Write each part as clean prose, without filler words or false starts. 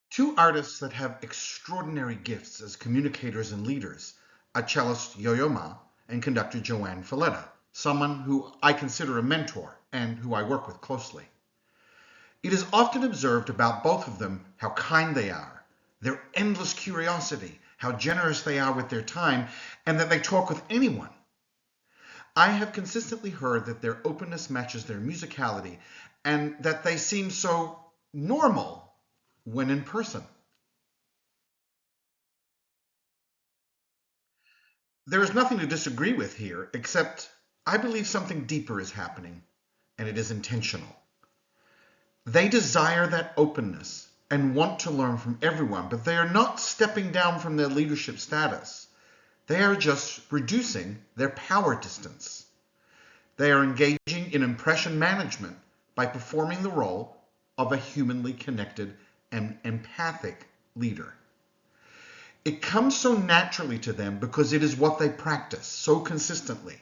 Two artists that have extraordinary gifts as communicators and leaders are cellist Yo-Yo Ma and conductor Joanne Falletta, someone who I consider a mentor and who I work with closely. It is often observed about both of them how kind they are, their endless curiosity, how generous they are with their time, and that they talk with anyone. I have consistently heard that their openness matches their musicality and that they seem so normal when in person. There is nothing to disagree with here, except I believe something deeper is happening, and it is intentional. They desire that openness and want to learn from everyone, but they are not stepping down from their leadership status. They are just reducing their power distance. They are engaging in impression management by performing the role of a humanly connected and empathic leader. It comes so naturally to them because it is what they practice so consistently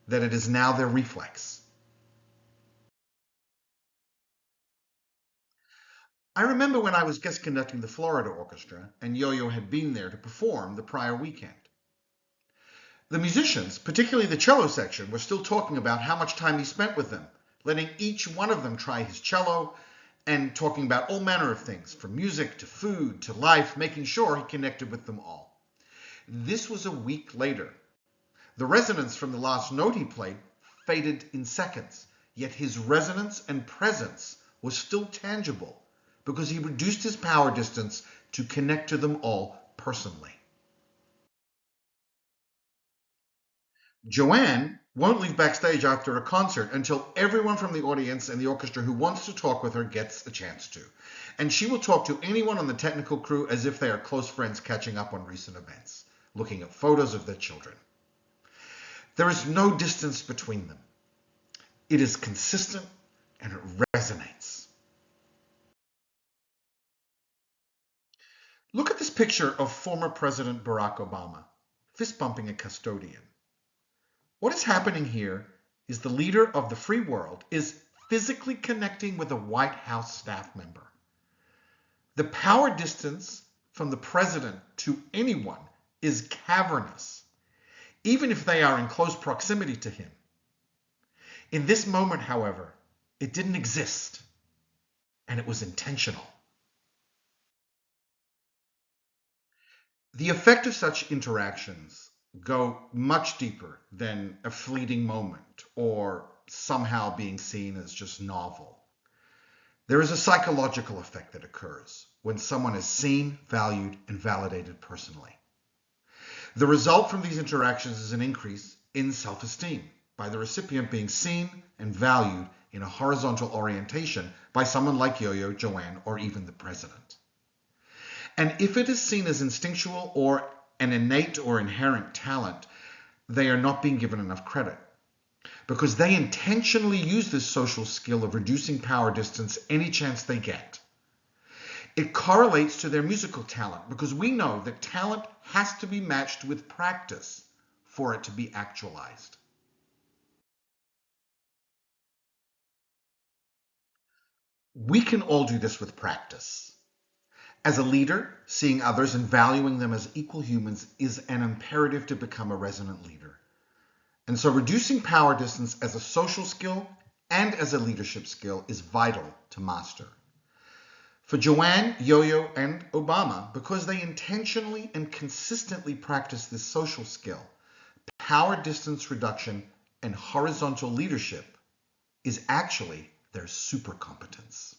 that it is now their reflex. I remember when I was guest conducting the Florida Orchestra and Yo-Yo had been there to perform the prior weekend. The musicians, particularly the cello section, were still talking about how much time he spent with them, letting each one of them try his cello and talking about all manner of things, from music to food to life, making sure he connected with them all. This was a week later. The resonance from the last note he played faded in seconds, yet his resonance and presence was still tangible because he reduced his power distance to connect to them all personally. Joanne won't leave backstage after a concert until everyone from the audience and the orchestra who wants to talk with her gets a chance to. And she will talk to anyone on the technical crew as if they are close friends catching up on recent events, looking at photos of their children. There is no distance between them. It is consistent and it resonates. Look at this picture of former President Barack Obama, fist bumping a custodian. What is happening here is the leader of the free world is physically connecting with a White House staff member. The power distance from the president to anyone is cavernous, even if they are in close proximity to him. In this moment, however, it didn't exist, and it was intentional. The effect of such interactions go much deeper than a fleeting moment or somehow being seen as just novel. There is a psychological effect that occurs when someone is seen, valued, and validated personally. The result from these interactions is an increase in self-esteem by the recipient being seen and valued in a horizontal orientation by someone like Yo-Yo, Joanne, or even the president. And if it is seen as instinctual or an innate or inherent talent, they are not being given enough credit because they intentionally use this social skill of reducing power distance any chance they get. It correlates to their musical talent because we know that talent has to be matched with practice for it to be actualized. We can all do this with practice. As a leader, seeing others and valuing them as equal humans is an imperative to become a resonant leader. And so reducing power distance as a social skill and as a leadership skill is vital to master. For Joanne, Yo-Yo, and Obama, because they intentionally and consistently practice this social skill, power distance reduction and horizontal leadership is actually their super competence.